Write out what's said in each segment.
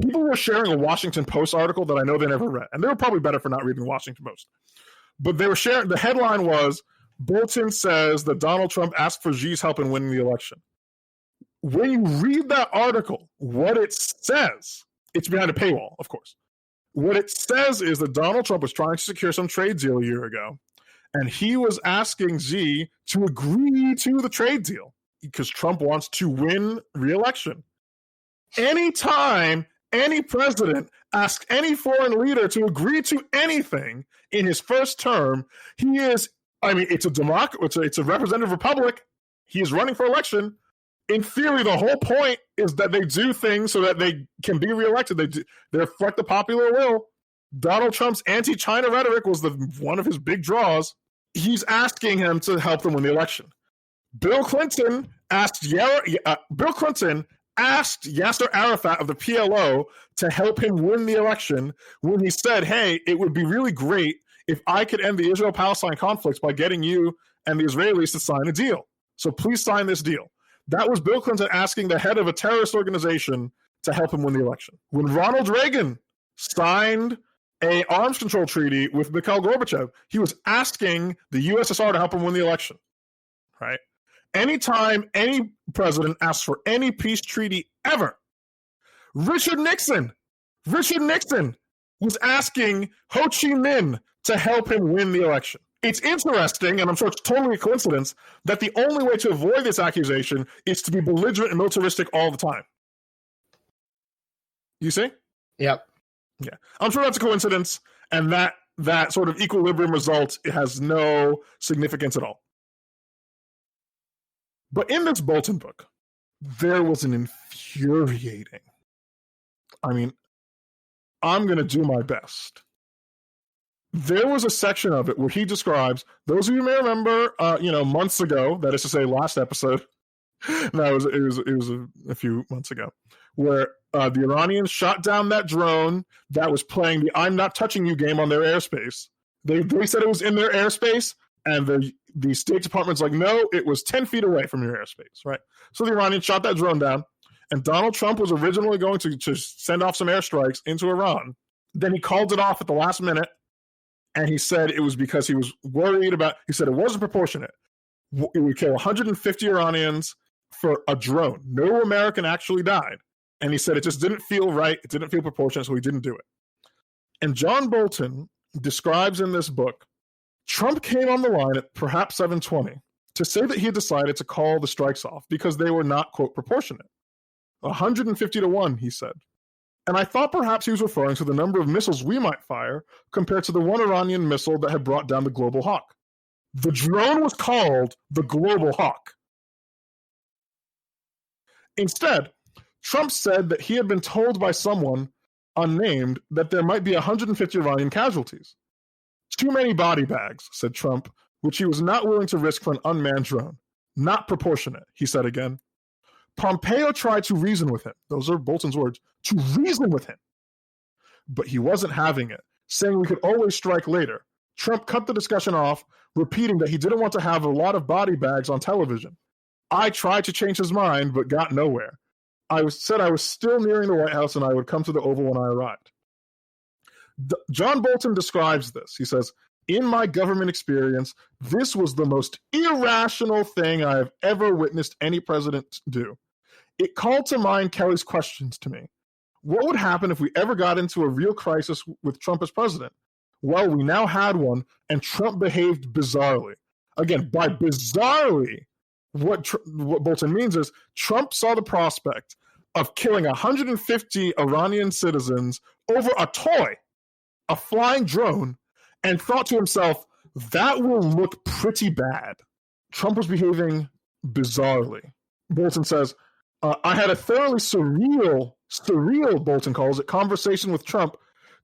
People were sharing a Washington Post article that I know they never read, and they were probably better for not reading Washington Post. But they were sharing, the headline was, Bolton says that Donald Trump asked for Xi's help in winning the election. When you read that article, what it says, it's behind a paywall, of course. What it says is that Donald Trump was trying to secure some trade deal a year ago, and he was asking Xi to agree to the trade deal because Trump wants to win re-election. Anytime any president asks any foreign leader to agree to anything in his first term, he is, I mean, it's a democracy, it's a representative republic. He is running for election. In theory, the whole point is that they do things so that they can be reelected. They reflect the popular will. Donald Trump's anti-China rhetoric was one of his big draws. He's asking him to help them win the election. Bill Clinton asked Yasser Arafat of the PLO to help him win the election when he said, hey, it would be really great if I could end the Israel-Palestine conflict by getting you and the Israelis to sign a deal. So please sign this deal. That was Bill Clinton asking the head of a terrorist organization to help him win the election. When Ronald Reagan signed an arms control treaty with Mikhail Gorbachev, he was asking the USSR to help him win the election, right? Anytime any president asks for any peace treaty ever, Richard Nixon was asking Ho Chi Minh to help him win the election. It's interesting, and I'm sure it's totally a coincidence, that the only way to avoid this accusation is to be belligerent and militaristic all the time. You see? Yep. Yeah. I'm sure that's a coincidence, and that sort of equilibrium result, it has no significance at all. But in this Bolton book, there was an infuriating, I mean, I'm going to do my best. There was a section of it where he describes, those of you may remember, months ago, that is to say last episode, it was a few months ago, where the Iranians shot down that drone that was playing the I'm not touching you game on their airspace. They said it was in their airspace, and the State Department's like, no, it was 10 feet away from your airspace, right? So the Iranians shot that drone down, and Donald Trump was originally going to send off some airstrikes into Iran. Then he called it off at the last minute, and he said it was because he was worried about, he said it wasn't proportionate. It would kill 150 Iranians for a drone. No American actually died. And he said it just didn't feel right. It didn't feel proportionate, so he didn't do it. And John Bolton describes in this book, Trump came on the line at perhaps 7:20 to say that he had decided to call the strikes off because they were not, quote, proportionate. 150 to 1, he said. And I thought perhaps he was referring to the number of missiles we might fire compared to the one Iranian missile that had brought down the Global Hawk. The drone was called the Global Hawk. Instead, Trump said that he had been told by someone unnamed that there might be 150 Iranian casualties. Too many body bags, said Trump, which he was not willing to risk for an unmanned drone. Not proportionate, he said again. Pompeo tried to reason with him. Those are Bolton's words. To reason with him. But he wasn't having it, saying we could always strike later. Trump cut the discussion off, repeating that he didn't want to have a lot of body bags on television. I tried to change his mind, but got nowhere. Said I was still nearing the White House and I would come to the Oval when I arrived. John Bolton describes this. He says, in my government experience, this was the most irrational thing I have ever witnessed any president do. It called to mind Kelly's questions to me. What would happen if we ever got into a real crisis with Trump as president? Well, we now had one, and Trump behaved bizarrely. Again, by bizarrely, what Bolton means is Trump saw the prospect of killing 150 Iranian citizens over a toy, a flying drone, and thought to himself, that will look pretty bad. Trump was behaving bizarrely. Bolton says, I had a thoroughly surreal, Bolton calls it, conversation with Trump,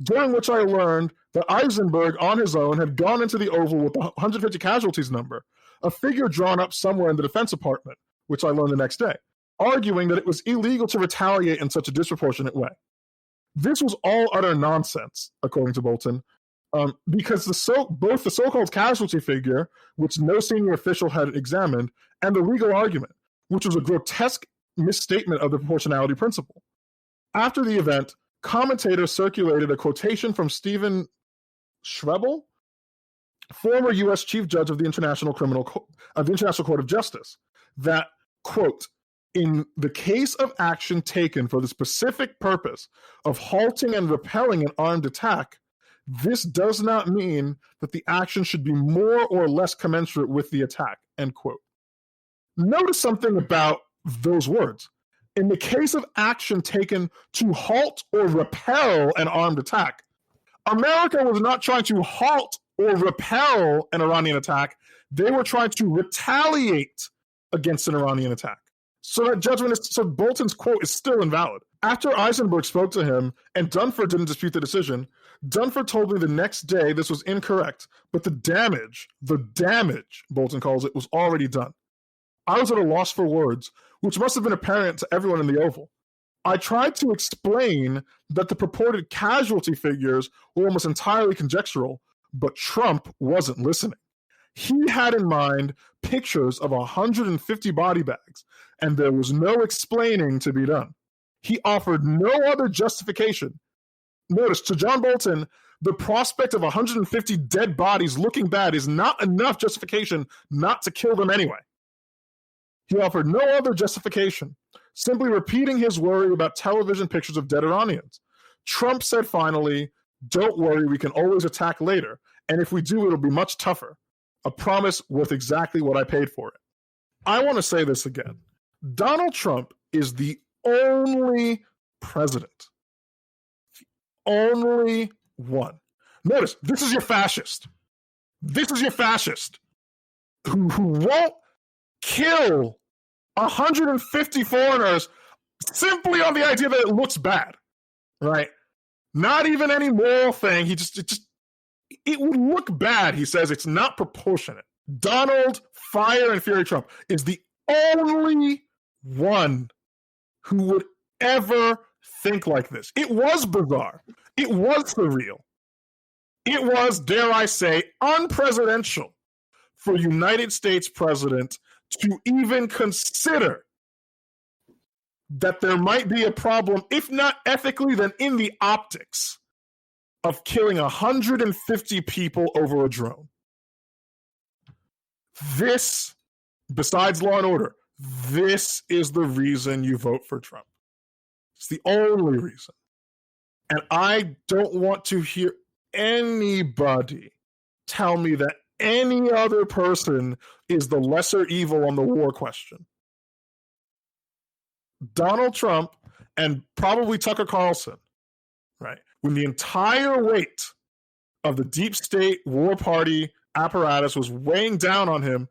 during which I learned that Eisenberg on his own had gone into the Oval with the 150 casualties number, a figure drawn up somewhere in the Defense Department, which I learned the next day, arguing that it was illegal to retaliate in such a disproportionate way. This was all utter nonsense, according to Bolton, because both the so-called casualty figure, which no senior official had examined, and the legal argument, which was a grotesque misstatement of the proportionality principle. After the event, commentators circulated a quotation from Stephen Schrebel, former U.S. Chief Judge of the International Court of Justice, that, quote, in the case of action taken for the specific purpose of halting and repelling an armed attack, this does not mean that the action should be more or less commensurate with the attack, end quote. Notice something about those words. In the case of action taken to halt or repel an armed attack, America was not trying to halt or repel an Iranian attack. They were trying to retaliate against an Iranian attack. So that judgment so Bolton's quote is still invalid. After Eisenberg spoke to him and Dunford didn't dispute the decision, Dunford told me the next day this was incorrect, but the damage, Bolton calls it, was already done. I was at a loss for words, which must have been apparent to everyone in the Oval. I tried to explain that the purported casualty figures were almost entirely conjectural, but Trump wasn't listening. He had in mind pictures of 150 body bags, and there was no explaining to be done. He offered no other justification. Notice, to John Bolton, the prospect of 150 dead bodies looking bad is not enough justification not to kill them anyway. He offered no other justification, simply repeating his worry about television pictures of dead Iranians. Trump said finally, "Don't worry, we can always attack later, and if we do, it'll be much tougher. A promise worth exactly what I paid for it." I want to say this again. Donald Trump is the only president. The only one. Notice, this is your fascist. This is your fascist who won't kill 150 foreigners simply on the idea that it looks bad, right? Not even any moral thing. It would look bad, he says. It's not proportionate. Donald Fire and Fury Trump is the only one who would ever think like this. It was bizarre. It was surreal. It was, dare I say, unpresidential for a United States president to even consider that there might be a problem, if not ethically, then in the optics of killing 150 people over a drone. This, besides law and order, this is the reason you vote for Trump. It's the only reason. And I don't want to hear anybody tell me that any other person is the lesser evil on the war question. Donald Trump and probably Tucker Carlson, right? When the entire weight of the deep state war party apparatus was weighing down on him,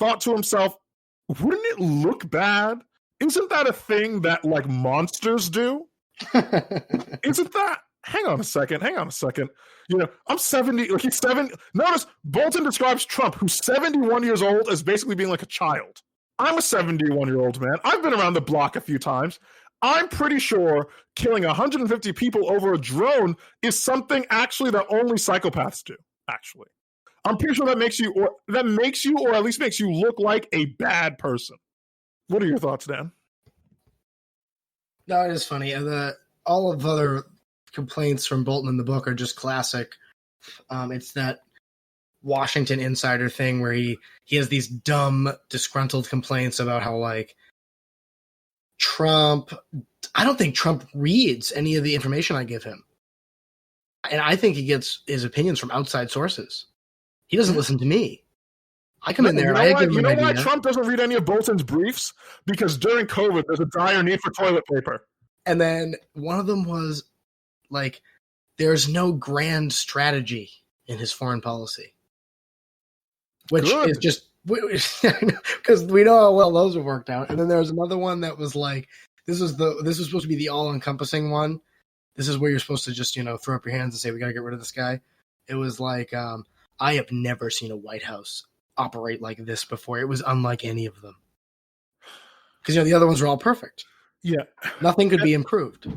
thought to himself, wouldn't it look bad? Isn't that a thing that like monsters do? Isn't that? Hang on a second. You know, I'm 70, like he's 7. Notice Bolton describes Trump, who's 71 years old, as basically being like a child. I'm a 71-year-old man. I've been around the block a few times. I'm pretty sure killing 150 people over a drone is something actually that only psychopaths do, actually. I'm pretty sure that makes you, or at least makes you look like a bad person. What are your thoughts, Dan? No, it is funny. All of the other complaints from Bolton in the book are just classic. It's that Washington insider thing where he has these dumb, disgruntled complaints about how, like, Trump, I don't think Trump reads any of the information I give him. And I think he gets his opinions from outside sources. He doesn't listen to me. I come in there and I give him You know why Trump doesn't read any of Bolton's briefs? Because during COVID, there's a dire need for toilet paper. And then one of them was, like, there's no grand strategy in his foreign policy. Which is just, because we know how well those have worked out. And then there was another one that was like, this was supposed to be the all-encompassing one. This is where you're supposed to just, throw up your hands and say, we got to get rid of this guy. It was like, I have never seen a White House operate like this before. It was unlike any of them. Because, the other ones were all perfect. Yeah. Nothing could be improved.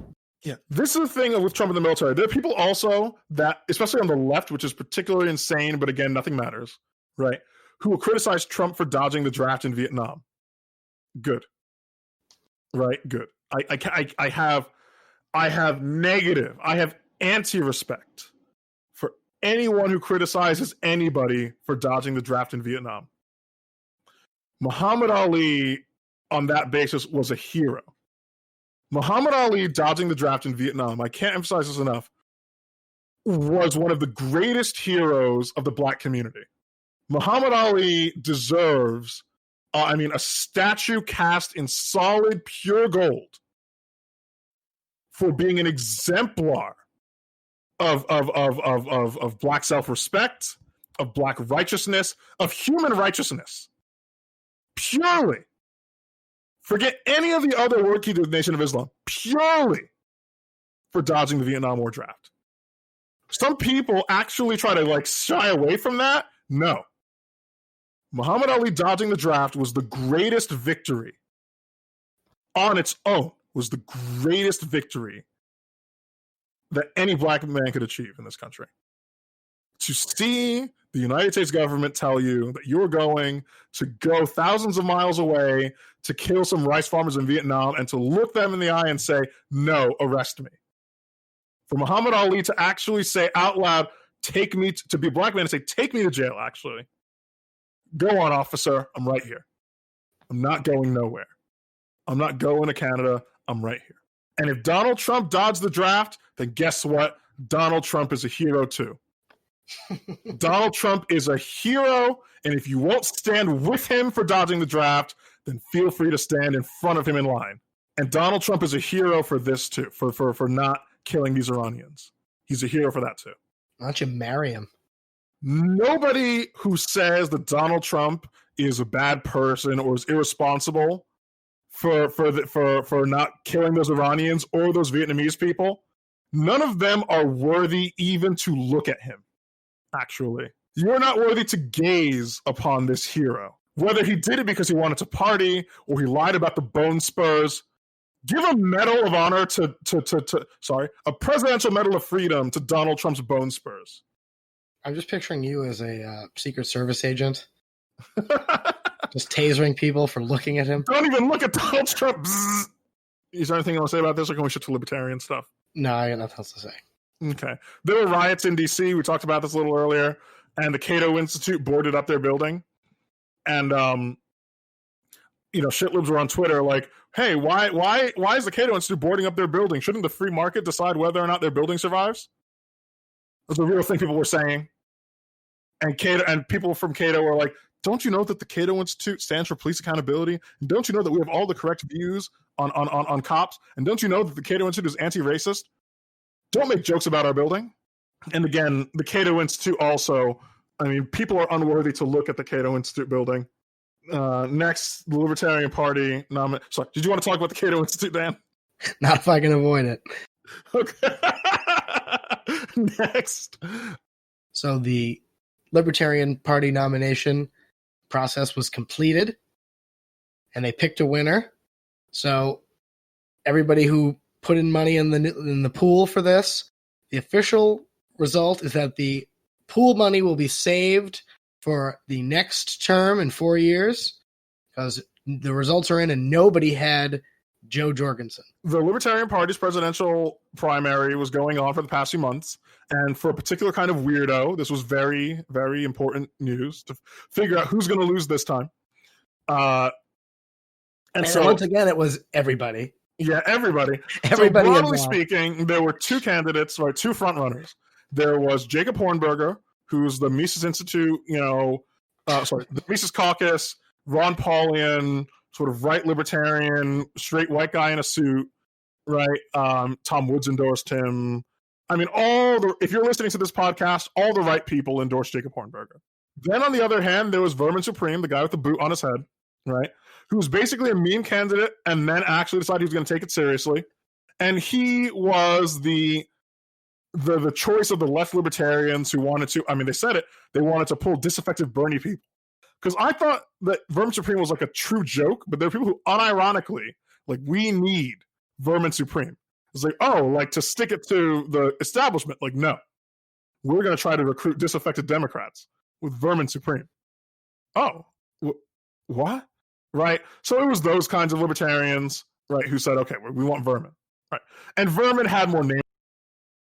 Yeah. This is the thing with Trump in the military. There are people also that, especially on the left, which is particularly insane, but again, nothing matters, right? Who will criticize Trump for dodging the draft in Vietnam. Good. Right? Good. I have I have anti-respect for anyone who criticizes anybody for dodging the draft in Vietnam. Muhammad Ali, on that basis, was a hero. Muhammad Ali dodging the draft in Vietnam, I can't emphasize this enough, was one of the greatest heroes of the black community. Muhammad Ali deserves, a statue cast in solid, pure gold for being an exemplar of black self-respect, of black righteousness, of human righteousness. Purely. Forget any of the other work he did with the Nation of Islam. Purely for dodging the Vietnam War draft. Some people actually try to shy away from that. No. Muhammad Ali dodging the draft was the greatest victory on its own, was the greatest victory that any black man could achieve in this country. To see the United States government tell you that you're going to go thousands of miles away to kill some rice farmers in Vietnam and to look them in the eye and say, no, arrest me. For Muhammad Ali to actually say out loud, take me to be a black man and say, take me to jail, actually. Go on, officer. I'm right here. I'm not going nowhere. I'm not going to Canada. I'm right here. And if Donald Trump dodged the draft, then guess what? Donald Trump is a hero too. Donald Trump is a hero, and if you won't stand with him for dodging the draft, then feel free to stand in front of him in line. And Donald Trump is a hero for this too, for not killing these Iranians. He's a hero for that too. Why don't you marry him? Nobody who says that Donald Trump is a bad person or is irresponsible for not killing those Iranians or those Vietnamese people, none of them are worthy even to look at him. Actually, you're not worthy to gaze upon this hero. Whether he did it because he wanted to party or he lied about the bone spurs, give a medal of honor a presidential medal of freedom to Donald Trump's bone spurs. I'm just picturing you as a Secret Service agent, just tasering people for looking at him. Don't even look at Donald Trump. Bzz. Is there anything you want to say about this, or can we shift to libertarian stuff? No, I got nothing else to say. Okay. There were riots in D.C. We talked about this a little earlier, and the Cato Institute boarded up their building. And, shitlibs were on Twitter like, hey, why is the Cato Institute boarding up their building? Shouldn't the free market decide whether or not their building survives? That's a real thing people were saying. And people from Cato were like, don't you know that the Cato Institute stands for police accountability? And don't you know that we have all the correct views on cops? And don't you know that the Cato Institute is anti-racist? Don't make jokes about our building. And again, the Cato Institute also, people are unworthy to look at the Cato Institute building. Next, the Libertarian Party. Sorry, did you want to talk about the Cato Institute, Dan? Not if I can avoid it. Okay. Next. So the Libertarian Party nomination process was completed, and they picked a winner. So everybody who put in money in the pool for this, the official result is that the pool money will be saved for the next term in 4 years, because the results are in and nobody had Joe Jorgensen. The Libertarian Party's presidential primary was going on for the past few months, and for a particular kind of weirdo, this was very, very important news to figure out who's going to lose this time. And so once again, it was everybody. Yeah, everybody. Everybody. So broadly speaking, there were two candidates, right? Two front runners. There was Jacob Hornberger, who's the Mises Institute, the Mises Caucus, Ron Paulian, sort of right libertarian, straight white guy in a suit, right? Tom Woods endorsed him. If you're listening to this podcast, all the right people endorsed Jacob Hornberger. Then on the other hand, there was Vermin Supreme, the guy with the boot on his head, right? Who was basically a meme candidate and then actually decided he was going to take it seriously. And he was the choice of the left libertarians who wanted to, they said it, they wanted to pull disaffected Bernie people. Because I thought that Vermin Supreme was like a true joke, but there are people who unironically, we need Vermin Supreme. It's to stick it to the establishment. No, we're going to try to recruit disaffected Democrats with Vermin Supreme. Oh, what? Right? So it was those kinds of libertarians, right, who said, okay, we want Vermin. Right. And Vermin had more names